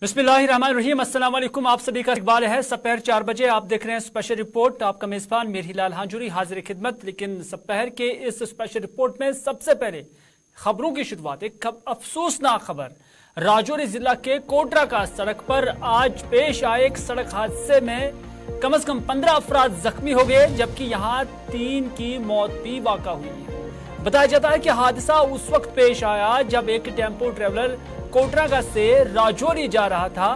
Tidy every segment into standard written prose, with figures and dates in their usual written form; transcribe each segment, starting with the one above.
बिस्मिल्लाहिर्रहमानिर्रहीम, अस्सलाम वालेकुम। आप सभी का इकबाल है। दोपहर 4 बजे आप देख रहे हैं स्पेशल रिपोर्ट। आपका मेजबान मेहरीलाल हांजुरी हाजिर खिदमत। लेकिन दोपहर के इस स्पेशल रिपोर्ट में सबसे पहले खबरों की शुरुआत एक अफसोसनाक खबर। राजौरी जिला के कोटरा का सड़क पर आज पेश आए एक सड़क हादसे में कम से कम 15 अफराद जख्मी हो गए, जबकि यहाँ 3 की मौत भी वाक़ा हुई है। बताया जाता है कि हादसा उस वक्त पेश आया जब एक टेम्पो ट्रेवलर कोटरा से राजौरी जा रहा था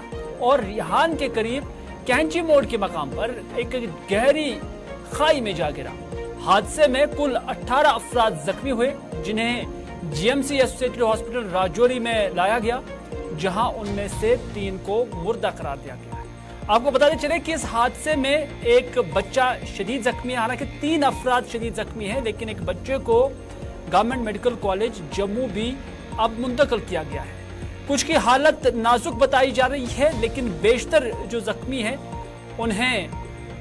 और रिहान के करीब कैंची मोड़ के मकाम पर एक गहरी खाई में जा गिरा। हादसे में कुल 18 अफराद जख्मी हुए, जिन्हें जीएमसी एसोसिएटेड हॉस्पिटल राजौरी में लाया गया, जहां उनमें से 3 को मुर्दा करार दिया गया है। आपको बताते चले कि इस हादसे में एक बच्चा शदीद जख्मी है। हालांकि 3 अफराद शदीद जख्मी हैं, लेकिन एक बच्चे को गवर्नमेंट मेडिकल कॉलेज जम्मू भी अब मुंतकिल किया गया है। कुछ की हालत नाजुक बताई जा रही है, लेकिन बेशतर जो जख्मी हैं उन्हें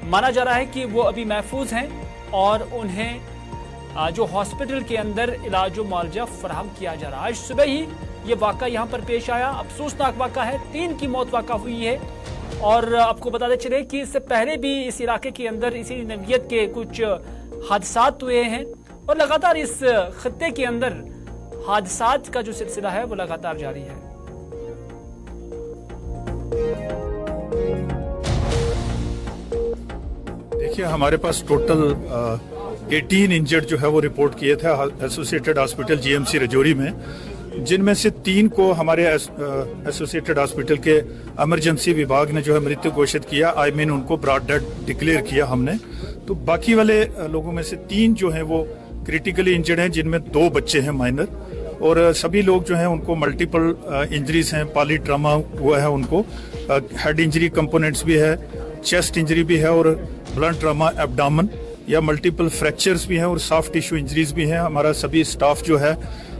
माना जा रहा है कि वो अभी महफूज हैं और उन्हें जो हॉस्पिटल के अंदर इलाज व मुआवजा फराहम किया जा रहा है। आज सुबह ही ये वाक़ा यहाँ पर पेश आया। अफसोसनाक वाक़ा है, 3 की मौत वाक़ा हुई है। और आपको बताते चले कि इससे पहले भी इस इलाके के अंदर इसी नौइयत के कुछ हादसात हुए हैं और लगातार इस खत्ते के अंदर हादसात का जो सिलसिला है वो लगातार जारी है। देखिए, हमारे पास टोटल 18 इंजर्ड जो है वो रिपोर्ट किए थे एसोसिएटेड हॉस्पिटल जीएमसी राजौरी में, जिनमें से 3 को हमारे एसोसिएटेड हॉस्पिटल के इमरजेंसी विभाग ने जो है मृत्यु घोषित किया। आई मीन उनको ब्रॉड डेड डिक्लेयर किया हमने। तो बाकी वाले लोगों में से 3 जो हैं वो क्रिटिकली इंजर्ड हैं, जिनमें 2 बच्चे हैं माइनर, और सभी लोग जो हैं उनको मल्टीपल इंजरीज हैं, पॉली ट्रामा हुआ है, उनको हेड इंजरी कंपोनेंट्स भी है, चेस्ट इंजरी भी है, और ब्लंट ट्रामा एब्डामन या मल्टीपल फ्रैक्चर्स भी हैं, और सॉफ्ट टिश्यू इंजरीज भी हैं। हमारा सभी स्टाफ जो है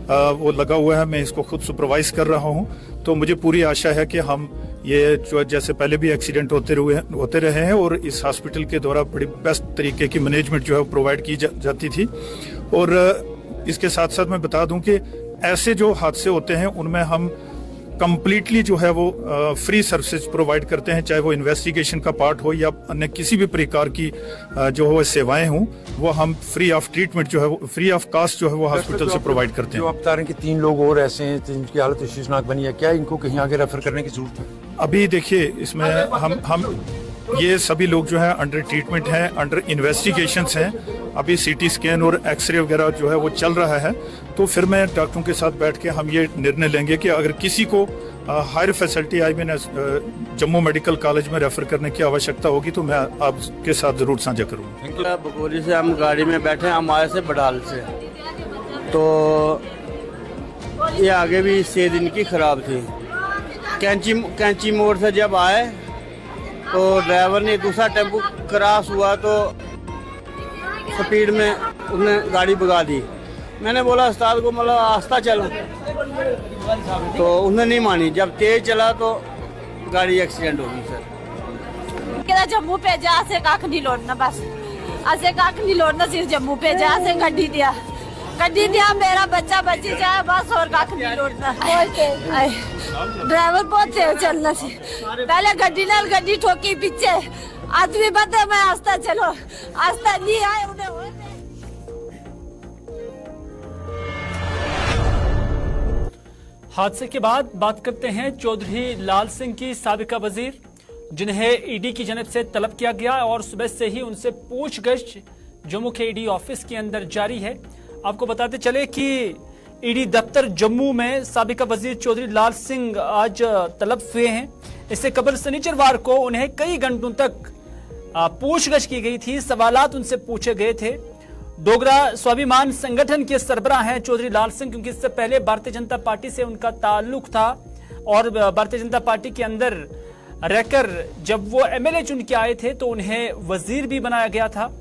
वो लगा हुआ है। मैं इसको खुद सुपरवाइज कर रहा हूँ। तो मुझे पूरी आशा है कि हम ये जो जैसे पहले भी एक्सीडेंट होते रहे हैं, और इस हॉस्पिटल के द्वारा बड़ी बेस्ट तरीके की मैनेजमेंट जो है प्रोवाइड की जाती थी। और इसके साथ साथ मैं बता दूं कि ऐसे जो हादसे होते हैं उनमें हम कंप्लीटली जो है वो फ्री सर्विसेज प्रोवाइड करते हैं, चाहे वो इन्वेस्टिगेशन का पार्ट हो या अन्य किसी भी प्रकार की जो है सेवाएं हों, वो हम फ्री ऑफ ट्रीटमेंट जो है वो फ्री ऑफ कास्ट जो है वो हॉस्पिटल से प्रोवाइड करते हैं। जो आप बता रहे हैं कि 3 लोग और ऐसे हैं जिनकी हालत अफसोसनाक बनी है, क्या इनको कहीं आगे रेफर करने की जरूरत है? अभी देखिए, इसमें हम ये सभी लोग जो है अंडर ट्रीटमेंट हैं, अंडर इन्वेस्टिगेशंस हैं। अभी सीटी स्कैन और एक्सरे वगैरह जो है वो चल रहा है। तो फिर मैं डॉक्टरों के साथ बैठ के हम ये निर्णय लेंगे कि अगर किसी को higher facility I mean Jammu medical college में रेफर करने की आवश्यकता होगी तो मैं आपके साथ जरूर साझा करूँगा। बकोरी से हम गाड़ी में बैठे, हम आए से बडाल से, तो ये आगे भी 6 दिन की खराब थी। कैंची मोड़ से जब आए तो ड्राइवर ने दूसरा टेम्पो क्रॉस हुआ तो स्पीड में उसने गाड़ी भगा दी। मैंने बोला उस्ताद को, मतलब आस्ता चलो, तो उसने नहीं मानी। जब तेज चला तो गाड़ी एक्सीडेंट हो गई सर। जम्मू पे जा से काख नहीं लौटना, बस असे काख नहीं लौटना, सिर्फ जम्मू पे जा से गड्डी दिया मेरा बच्चा बची जाए बस, और काख नहीं लौटना। ड्राइवर बहुत तेज चलना सी, पहले गड्डी ठोकी पीछे, आदमी बता मैं आस्ता चलो, आस्ता नहीं आए उन्हें। हादसे के बाद बात करते हैं चौधरी लाल सिंह की, साबिका वजीर, जिन्हें ईडी की जानिब से तलब किया गया और सुबह से ही उनसे पूछगछ जम्मू के ईडी ऑफिस के अंदर जारी है। आपको बताते चले कि ईडी दफ्तर जम्मू में साबिका वजीर चौधरी लाल सिंह आज तलब हुए हैं। इससे कबल शनिचरवार को उन्हें कई घंटों तक पूछगछ की गई थी, सवालात उनसे पूछे गए थे। डोगरा स्वाभिमान संगठन के सरबराह हैं चौधरी लाल सिंह, क्योंकि इससे पहले भारतीय जनता पार्टी से उनका ताल्लुक था और भारतीय जनता पार्टी के अंदर रहकर जब वो एमएलए चुन के आए थे तो उन्हें वजीर भी बनाया गया था।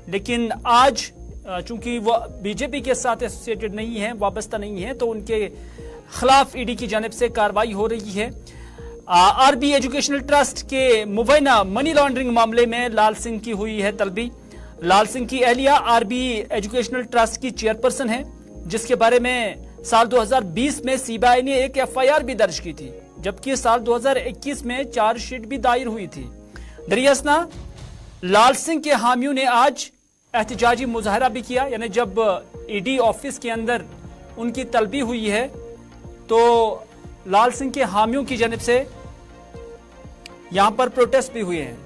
लेकिन आज चूंकि वो बीजेपी के साथ एसोसिएटेड नहीं है, वाबस्ता नहीं है, तो उनके खिलाफ ईडी की जानिब से कार्रवाई हो रही है। आरबी एजुकेशनल ट्रस्ट के मुबैना मनी लॉन्ड्रिंग मामले में लाल सिंह की हुई है तलबी। लाल सिंह की अहलिया आरबी एजुकेशनल ट्रस्ट की चेयरपर्सन है, जिसके बारे में साल 2020 में सीबीआई ने एक एफआईआर भी दर्ज की थी। जबकि साल 2021 में चार्जशीट भी दायर हुई थी। दरियासना लाल सिंह के हामियों ने आज एहतजाजी मुजाहरा भी किया, यानी जब ईडी ऑफिस के अंदर उनकी तलबी हुई है तो लाल सिंह के हामियों की जानिब से यहां पर प्रोटेस्ट भी हुए हैं।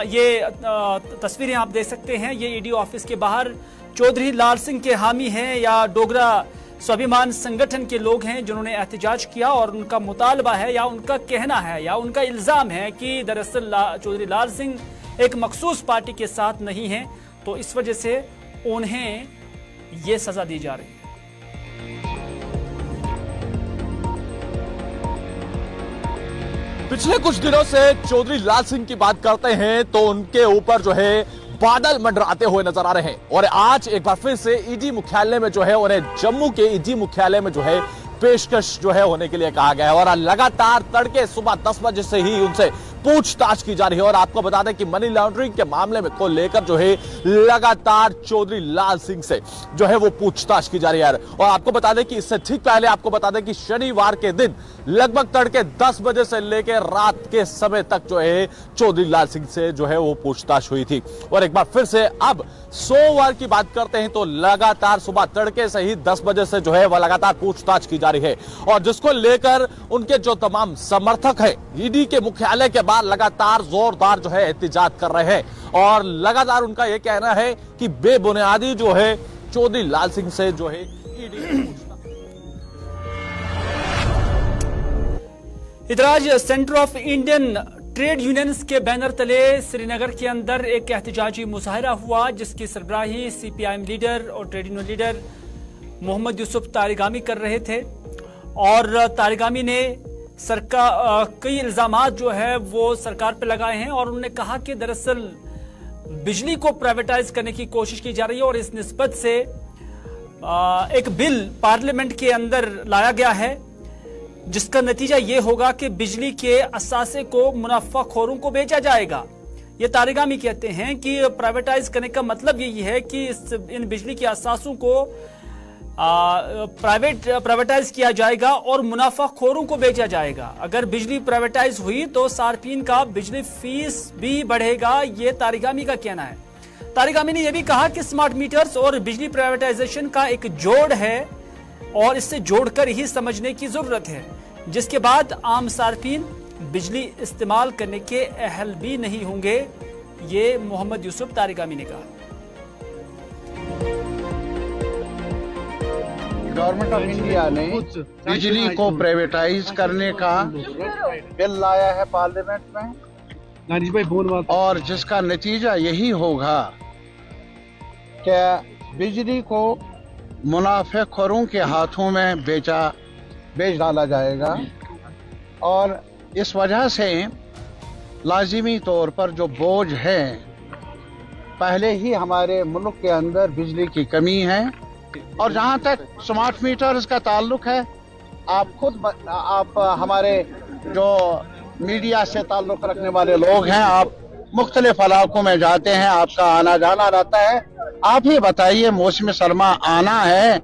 ये तस्वीरें आप देख सकते हैं। ये ईडी ऑफिस के बाहर चौधरी लाल सिंह के हामी हैं या डोगरा स्वाभिमान संगठन के लोग हैं जिन्होंने एहतजाज किया, और उनका मुतालबा है या उनका कहना है या उनका इल्जाम है कि दरअसल चौधरी लाल सिंह एक मखसूस पार्टी के साथ नहीं है, तो इस वजह से उन्हें ये सजा दी जा रही है। पिछले कुछ दिनों से चौधरी लाल सिंह की बात करते हैं तो उनके ऊपर जो है बादल मंडराते हुए नजर आ रहे हैं, और आज एक बार फिर से ईडी मुख्यालय में जो है उन्हें जम्मू के ईडी मुख्यालय में जो है पेशकश जो है होने के लिए कहा गया है, और लगातार तड़के सुबह 10 बजे से ही उनसे पूछताछ की जा रही है। और आपको बता दें कि मनी लॉन्ड्रिंग के मामले में को लेकर जो है लगातार चौधरी लाल सिंह से जो है वो पूछताछ की जा रही है। और आपको बता दें कि इससे ठीक पहले आपको बता दें कि शनिवार के दिन लगभग तड़के 10 बजे से लेकर रात के समय तक जो है चौधरी लाल सिंह से जो है वो पूछताछ हुई थी। और एक बार फिर से अब सोमवार की बात करते हैं तो लगातार सुबह तड़के से ही 10 बजे से जो है वह लगातार पूछताछ की जा रही है, और जिसको लेकर उनके जो तमाम समर्थक है ईडी के मुख्यालय के बाहर लगातार जोरदार जो है एहतजाज कर रहे हैं, और लगातार उनका यह कहना है कि बेबुनियादी जो है चौधरी लाल सिंह से जो है ईडी। इधर आज centre of Indian trade unions के बैनर तले श्रीनगर के अंदर एक एहतजाजी मुजाहरा हुआ, जिसकी सरबराही सीपीआईएम लीडर और trade union leader Mohammad Yusuf Tarigami कर रहे थे। और तारिगामी ने सरकार कई इल्जामात जो है वो सरकार पे लगाए हैं, और उन्होंने कहा कि दरअसल बिजली को प्राइवेटाइज करने की कोशिश की जा रही है, और इस निस्बत से एक बिल पार्लियामेंट के अंदर लाया गया है जिसका नतीजा ये होगा कि बिजली के असासे को मुनाफाखोरों को बेचा जाएगा। ये तारिगामी कहते हैं कि प्राइवेटाइज करने का मतलब यही है कि इन बिजली के असासों को प्राइवेटाइज किया जाएगा और मुनाफाखोरों को बेचा जाएगा। अगर बिजली प्राइवेटाइज हुई तो सार्फिन का बिजली फीस भी बढ़ेगा, ये तारिगामी का कहना है। तारिगामी ने यह भी कहा कि स्मार्ट मीटर्स और बिजली प्राइवेटाइजेशन का एक जोड़ है, और इससे जोड़कर ही समझने की जरूरत है, जिसके बाद आम सार्फिन बिजली इस्तेमाल करने के अहल भी नहीं होंगे, ये मोहम्मद यूसुफ तारिगामी ने कहा। गवर्नमेंट ऑफ इंडिया ने बिजली को प्राइवेटाइज करने का बिल लाया है पार्लियामेंट में, और जिसका नतीजा यही होगा कि बिजली को मुनाफेखोरों के हाथों में बेच डाला जाएगा, और इस वजह से लाजिमी तौर पर जो बोझ है, पहले ही हमारे मुल्क के अंदर बिजली की कमी है। और जहाँ तक स्मार्ट मीटर्स का ताल्लुक है, आप हमारे जो मीडिया से ताल्लुक रखने वाले लोग हैं, आप मुख्तलिफ इलाकों में जाते हैं, आपका आना जाना रहता है। आप ही बताइए, मौसम सरमा आना है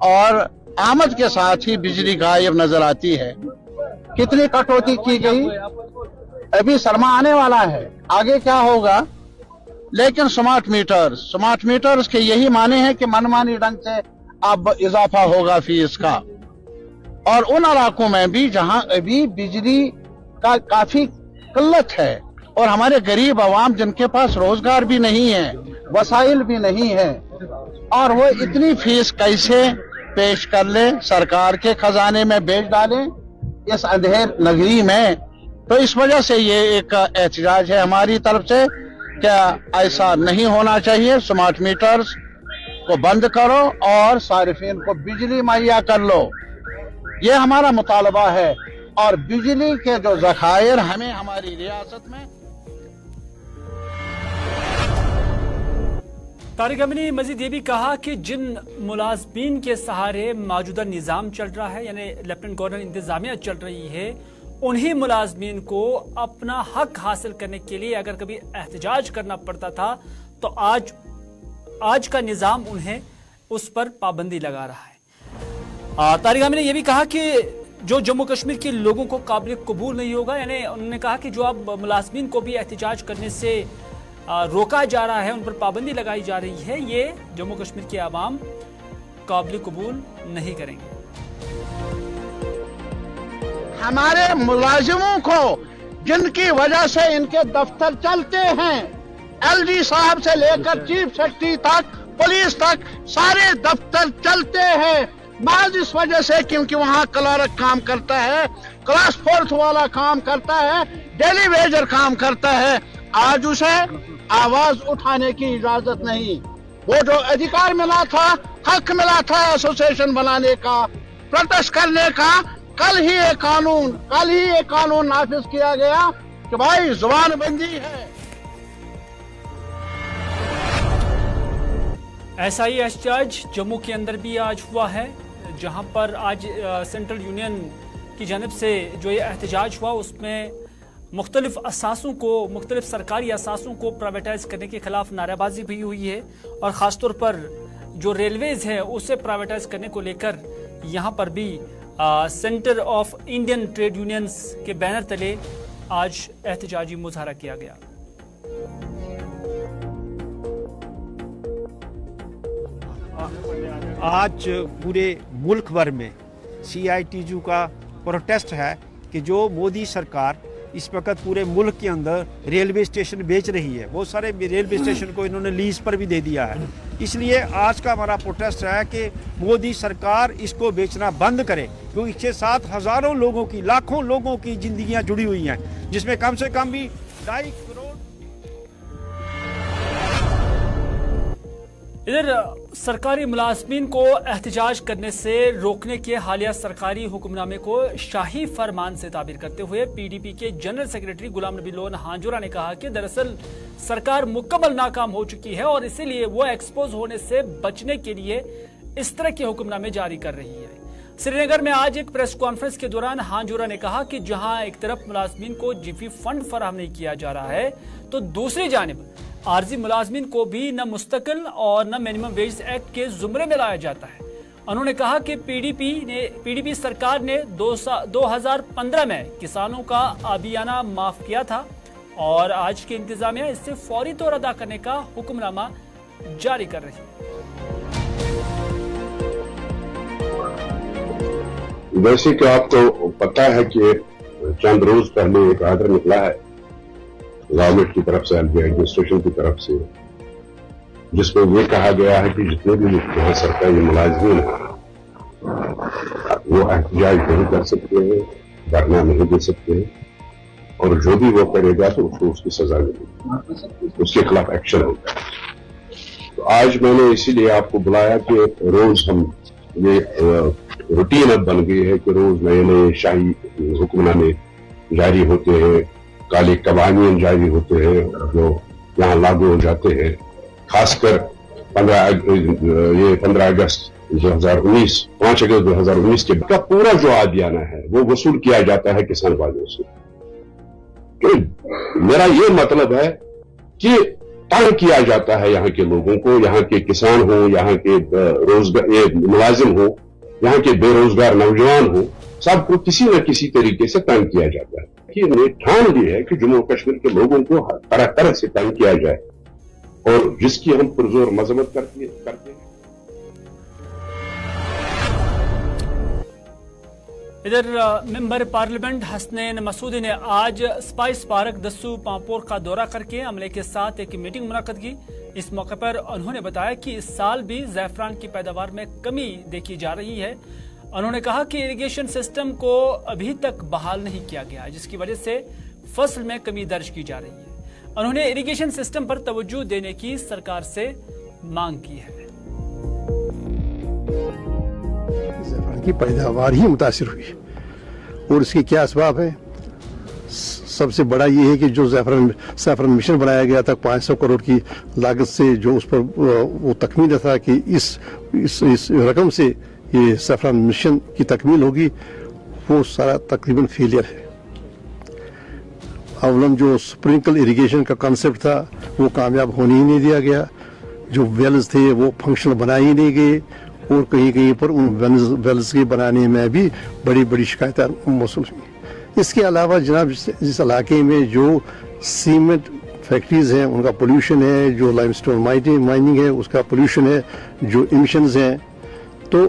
और आमद के साथ ही बिजली गायब नजर आती है। कितनी कटौती की गई, अभी सरमा आने वाला है, आगे क्या होगा। लेकिन स्मार्ट मीटर्स के यही माने हैं कि मनमानी ढंग से अब इजाफा होगा फीस का, और उन इलाकों में भी जहां अभी बिजली का काफी किल्लत है, और हमारे गरीब आवाम जिनके पास रोजगार भी नहीं है, वसाइल भी नहीं है, और वो इतनी फीस कैसे पेश कर ले, सरकार के खजाने में बेच डाले इस अंधेर नगरी में। तो इस वजह से ये एक एहतजाज है हमारी तरफ से, क्या ऐसा नहीं होना चाहिए। स्मार्ट मीटर्स को बंद करो और सारिफिन को बिजली मुहैया कर लो, ये हमारा मुतालबा है। और बिजली के जो ज़खायर हमें हमारी रियासत में। तारिगामी ने मजीद ये भी कहा कि जिन मुलाजमीन के सहारे मौजूदा निज़ाम चल रहा है, यानी लेफ्टिनेंट गवर्नर इंतजामिया चल रही है, उन्हीं मुलाजमीन को अपना हक हासिल करने के लिए अगर कभी एहतजाज करना पड़ता था तो आज का निज़ाम उन्हें उस पर पाबंदी लगा रहा है। तारिक आमिर ने यह भी कहा कि जो जम्मू कश्मीर के लोगों को काबिल कबूल नहीं होगा, यानी उन्होंने कहा कि जो अब मुलाजमीन को भी एहतजाज करने से रोका जा रहा है, उन पर पाबंदी लगाई जा रही है, ये जम्मू कश्मीर के आवाम काबिल कबूल नहीं करेंगे। हमारे मुलाजिमों को जिनकी वजह से इनके दफ्तर चलते हैं, एलजी साहब से लेकर चीफ सेक्रेटरी तक, पुलिस तक, सारे दफ्तर चलते हैं महज इस वजह से क्योंकि वहाँ क्लर्क काम करता है, क्लास 4 वाला काम करता है, डेली वेजर काम करता है। आज उसे आवाज उठाने की इजाजत नहीं। वो जो अधिकार मिला था, हक मिला था एसोसिएशन बनाने का, प्रोटेस्ट करने का, कल ही एक कानून नाफिज किया गया कि भाई जुबान बंदी है। ऐसा ही एहतजाज जम्मू के अंदर भी आज हुआ है, जहां पर आज सेंट्रल यूनियन की जानिब से जो ये एहतजाज हुआ उसमें मुख्तलिफ असासों को, मुख्तलिफ सरकारी असासों को प्राइवेटाइज करने के खिलाफ नारेबाजी भी हुई है और ख़ासतौर पर जो रेलवेज़ है उसे प्राइवेटाइज करने को लेकर यहाँ पर भी centre of Indian trade unions के बैनर तले आज एहतजाजी मुजाहरा किया गया। आज पूरे मुल्क भर में CITU का प्रोटेस्ट है कि जो मोदी सरकार इस वक्त पूरे मुल्क के अंदर रेलवे स्टेशन बेच रही है, बहुत सारे रेलवे स्टेशन को इन्होंने लीज पर भी दे दिया है। इसलिए आज का हमारा प्रोटेस्ट है कि मोदी सरकार इसको बेचना बंद करे, क्योंकि इसके साथ हजारों लोगों की, लाखों लोगों की जिंदगियां जुड़ी हुई हैं, जिसमें कम से कम भी 2.5 करोड़। इधर सरकारी मुलाजमीन को एहतजाज करने से रोकने के हालिया सरकारी हुक्मनामे को शाही फरमान से ताबीर करते हुए PDP के general secretary Ghulam Nabi loan हांजुरा ने कहा कि दरअसल सरकार मुकम्मल नाकाम हो चुकी है और इसीलिए वो एक्सपोज होने से बचने के लिए इस तरह के हुक्मनामे जारी कर रही है। श्रीनगर में आज एक प्रेस कॉन्फ्रेंस के दौरान हांजुरा ने कहा कि जहां एक तरफ मुलाजमीन को जीपी फंड फराहम नहीं किया जा रहा है, तो दूसरी जानिब आर्जी मुलाजमीन को भी न मुस्तकिल और न मिनिमम वेज एक्ट के जुमरे में लाया जाता है। उन्होंने कहा कि PDP सरकार ने 2015 में किसानों का आबियाना माफ किया था और आज की इंतजामिया इससे फौरी तौर अदा करने का हुक्मनामा जारी कर रही है। वैसे कि आपको पता है कि चंद रोज पहले एक आर्डर निकला है गवर्नमेंट की तरफ से, एडमिनिस्ट्रेशन की तरफ से, जिसमें ये कहा गया है कि जितने भी यहाँ सरकारी मुलाजमीन हैं वो एहतजाज नहीं कर सकते हैं, धरना नहीं दे सकते हैं, और जो भी वो करेगा तो उसको उसकी सजा मिलेगी, उसके खिलाफ एक्शन होगा। तो आज मैंने इसीलिए आपको बुलाया कि रोज हम ये रूटीन अब बन गई है कि रोज नए नए शाही हुक्मनामे जारी होते हैं, काले कवानीन जारी होते हैं जो यहाँ लागू हो जाते हैं। खासकर 15 अगस्त 2019, 5 अगस्त 2019 के का पूरा जो आदियाना है वो वसूल किया जाता है किसान भाइयों से। तो मेरा ये मतलब है कि तंग किया जाता है यहाँ के लोगों को, यहाँ के किसान हो, यहाँ के रोजगार मुलाजिम हो, यहाँ के बेरोजगार नौजवान हो, सबको किसी न किसी तरीके से तंग किया जाता है। कि ने ठान ली है कि जम्मू कश्मीर के लोगों को तरह तरह से तंग किया जाए और जिसकी हम पुरजोर मजम्मत करते हैं। इधर मेंबर पार्लियामेंट हसनैन मसूदी ने आज स्पाइस पार्क दस्सू पांपोर का दौरा करके अमले के साथ एक मीटिंग मुनक्कद की। इस मौके पर उन्होंने बताया कि इस साल भी ज़ैफ़रान की पैदावार में कमी देखी जा रही है। उन्होंने कहा कि इरिगेशन सिस्टम को अभी तक बहाल नहीं किया गया, जिसकी वजह से फसल में कमी दर्ज की जा रही है। उन्होंने इरिगेशन सिस्टम पर तवज्जो देने की सरकार से मांग की है। ज़ैफ़रान की पैदावार ही मुतासिर हुई और इसके क्या असबाब है? सबसे बड़ा ये है कि जो ज़ैफ़रान मिशन बनाया गया था 500 करोड़ की लागत से, जो उस पर वो तकमील था कि इस रकम से ये ज़ैफ़रान मिशन की तकमील होगी, वो सारा तकरीबन फेलियर है। अवलम जो स्प्रिंकल इरिगेशन का कॉन्सेप्ट था वो कामयाब होने ही नहीं दिया गया। जो वेल्स थे वो फंक्शनल बनाए ही नहीं गए और कहीं कहीं पर उन वेल्स के बनाने में भी बड़ी बड़ी शिकायतें मौसूल हुई। इसके अलावा जनाब जिस इलाके में जो सीमेंट फैक्ट्रीज हैं उनका पोल्यूशन है, जो लाइमस्टोन माइनिंग है उसका पोल्यूशन है, जो इमिशंस हैं, तो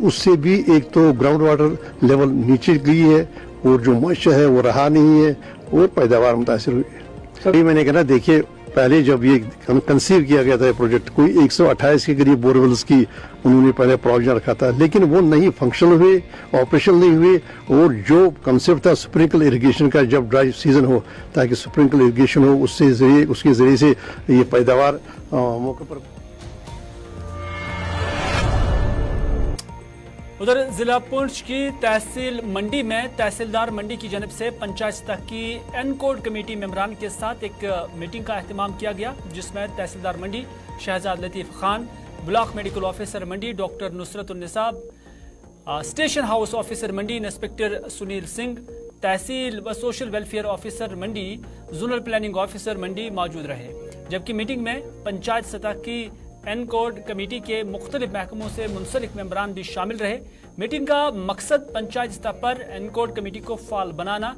उससे भी एक तो ग्राउंड वाटर लेवल नीचे गई है और जो मॉइस्चर है वो रहा नहीं है और पैदावार मुतासिर हुई है। अभी मैंने कहा देखिए पहले जब ये कंसीव किया गया था प्रोजेक्ट कोई 128 के करीब बोरवेल्स की उन्होंने पहले प्रोविजन रखा था, लेकिन वो नहीं फंक्शनल हुए, ऑपरेशनल नहीं हुए। और जो कंसेप्ट था स्प्रिंकल इरिगेशन का, जब ड्राई सीजन हो ताकि स्प्रिंकल इरिगेशन हो, उसके जरिए से ये पैदावार मौके पर। उधर जिला पुंछ की तहसील मंडी में तहसीलदार मंडी की जानिब से पंचायत सतह की एन कोड कमेटी मेंबरान के साथ एक मीटिंग का अहतमाम किया गया, जिसमें तहसीलदार Mandi Shahzad Latif Khan, block medical officer Mandi doctor Nusratunnisa, station house officer Mandi inspector Sunil Singh, तहसील व social welfare officer Mandi, zonal planning officer Mandi मौजूद रहे। जबकि मीटिंग में पंचायत सतह की एन कोड कमेटी के मुख्तलिफ महकमों से मुंसलिक मेंबरान भी शामिल रहे। मीटिंग का मकसद पंचायत सतह पर एन कोड कमेटी को फाल बनाना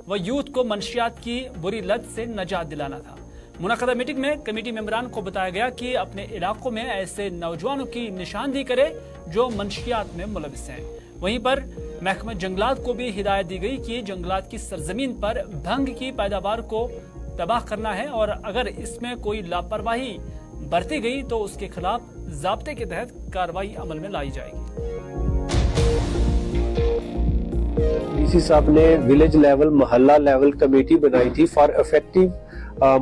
व यूथ को मंशियात की बुरी लत से निजात दिलाना था। मुनक़दा मीटिंग में कमेटी मेंबरान को बताया गया कि अपने इलाकों में ऐसे नौजवानों की निशानदेही करे जो मंशियात में मुलविस हैं। वहीं पर महकमा जंगलात को भी हिदायत दी गई कि जंगलात की सरजमीन पर भंग की पैदावार को तबाह करना है और अगर इसमें कोई लापरवाही बरती गई तो उसके खिलाफ ज़ाब्ते के तहत कार्रवाई अमल में लाई जाएगी। डीसी साहब ने विलेज लेवल, मोहल्ला लेवल कमेटी बनाई थी for effective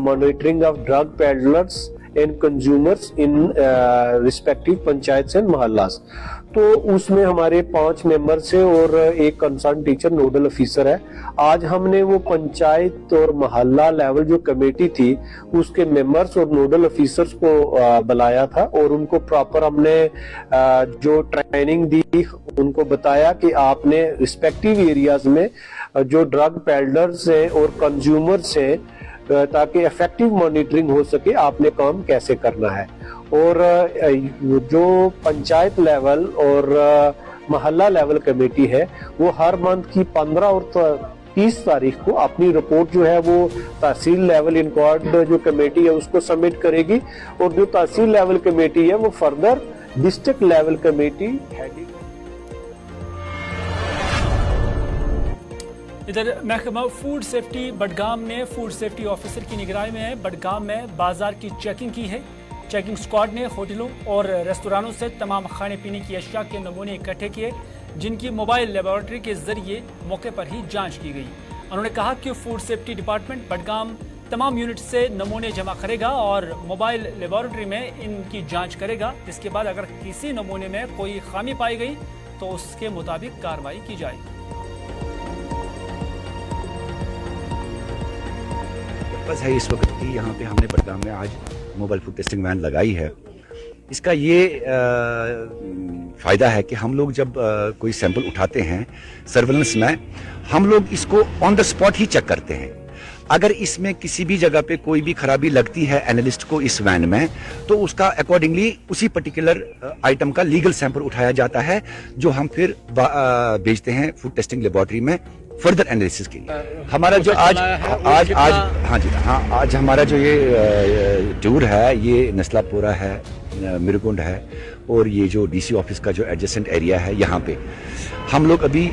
monitoring of drug peddlers and consumers in respective panchayat and mohallas. तो उसमें हमारे 5 मेंबर्स है और एक कंसर्न टीचर नोडल ऑफिसर है। आज हमने वो पंचायत और मोहल्ला लेवल जो कमेटी थी उसके मेंबर्स और नोडल ऑफिसर्स को बुलाया था और उनको प्रॉपर हमने जो ट्रेनिंग दी, उनको बताया कि आपने रिस्पेक्टिव एरियाज में जो ड्रग पेडलर्स हैं और कंज्यूमर्स हैं, ताकि इफेक्टिव मॉनिटरिंग हो सके आपने काम कैसे करना है। और जो पंचायत लेवल और मोहल्ला लेवल कमेटी है वो हर मंथ की 15 और 30 तारीख को अपनी रिपोर्ट जो है वो तहसील लेवल इनकॉर्ड जो कमेटी है उसको सबमिट करेगी और जो तहसील लेवल कमेटी है वो further district level committee heading. इधर महकमा फूड सेफ्टी बडगाम ने फूड सेफ्टी ऑफिसर की निगरानी में बडगाम में बाजार की चेकिंग की है। चेकिंग स्क्वाड ने होटलों और रेस्तोरानों से तमाम खाने पीने की अशिया के नमूने इकट्ठे किए, जिनकी मोबाइल लेबोरेटरी के जरिए मौके पर ही जांच की गई। उन्होंने कहा कि फूड सेफ्टी डिपार्टमेंट बडगाम तमाम यूनिट से नमूने जमा करेगा और मोबाइल लेबोरेटरी में इनकी जांच करेगा। इसके बाद अगर किसी नमूने में कोई खामी पाई गई तो उसके मुताबिक कार्रवाई की जाएगी। बस है इस वक्त की यहाँ पे हमने बडगाम में आज मोबाइल फूड टेस्टिंग वैन लगाई है। इसका ये फ़ायदा है कि हम लोग जब कोई सैंपल उठाते हैं सर्वेलेंस में, हम लोग इसको ऑन द स्पॉट ही चेक करते हैं। अगर इसमें किसी भी जगह पे कोई भी खराबी लगती है एनालिस्ट को इस वैन में, तो उसका अकॉर्डिंगली उसी पर्टिकुलर आइटम का लीगल सैंपल उठाया जाता है, जो हम फिर भेजते हैं फूड टेस्टिंग लेबोरेटरी में फर्दर एनालिसिस के लिए। हमारा जो आज हमारा जो ये टूर है ये नस्लापोरा है, मिरकुंड है और ये जो डीसी ऑफिस का जो एडजेसेंट एरिया है यहाँ पे हम लोग अभी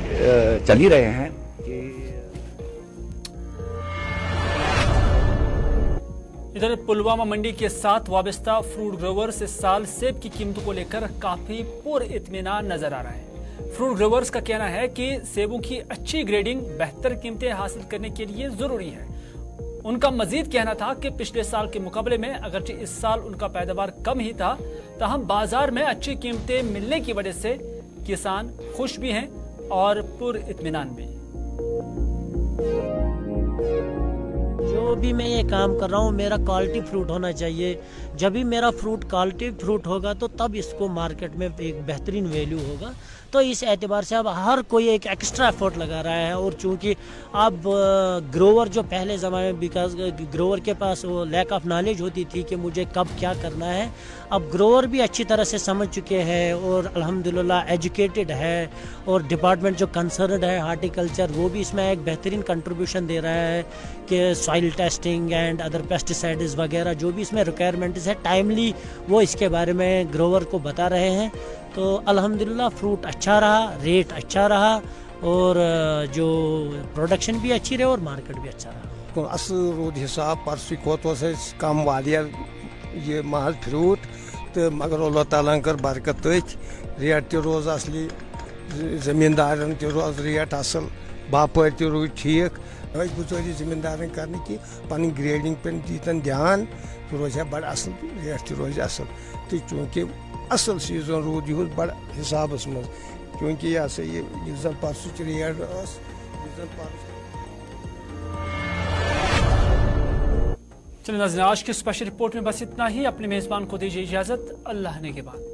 चल ही रहे हैं। इधर पुलवामा मंडी के साथ वाबस्ता फ्रूट ग्रोवर्स इस साल सेब की कीमतों को लेकर काफी पुरइत्मीनान नजर आ रहा है। फ्रूट ग्रोवर्स का कहना है कि सेबों की अच्छी ग्रेडिंग बेहतर कीमतें हासिल करने के लिए जरूरी है। उनका मजीद कहना था कि पिछले साल के मुकाबले में अगरचे इस साल उनका पैदावार कम ही था, ताहम बाजार में अच्छी कीमतें मिलने की वजह से किसान खुश भी हैं और पुरइत्मीनान भी। जो भी मैं ये काम कर रहा हूँ मेरा क्वालिटी फ्रूट होना चाहिए. जब भी मेरा फ्रूट क्वालिटी फ्रूट होगा तो तब इसको मार्केट में एक बेहतरीन वैल्यू होगा. तो इस एतबार से अब हर कोई एक एक्स्ट्रा एफर्ट लगा रहा है. और चूंकि अब ग्रोवर जो पहले ज़माने में, बिकॉज ग्रोवर के पास वो लैक ऑफ नॉलेज होती थी कि मुझे कब क्या करना है, अब ग्रोवर भी अच्छी तरह से समझ चुके हैं और अल्हम्दुलिल्लाह एजुकेटेड है. और डिपार्टमेंट जो कंसर्न्ड है हार्टिकल्चर, वो भी इसमें एक बेहतरीन कंट्रीब्यूशन दे रहा है कि soil testing and other pesticides वगैरह जो भी इसमें रिक्वायरमेंट्स है टाइमली वो इसके बारे में ग्रोवर को बता रहे हैं. तो अल्हम्दुलिल्लाह फ्रूट अच्छा रहा, रेट अच्छा रहा और जो प्रोडक्शन भी अच्छी रहे और मार्केट भी अच्छा रहा. असल रोद हिसाब परसों खोत कम वालिया ये महज फ्रूट तो मगर अल्लाह ताला कर बरकत तथ रेट तो रोज असली, जमींदारन तो रोज रेट असल, बापर तो रोज ठीक. गुजारिश जमींदारन करने की पन ग्रेडिंग पे दीतन ध्यान तो रोज है बड़ असल, रेट तो रोज असल. तो चूँकि असल सीजन रूद यह बड़ हिसाब मज, क्योंकि यह सह ये जन परसों रेट चलिए नाज़रीन, आज की स्पेशल रिपोर्ट में बस इतना ही. अपने मेज़बान को दीजिए इजाज़त. अल्लाह ने के बाद.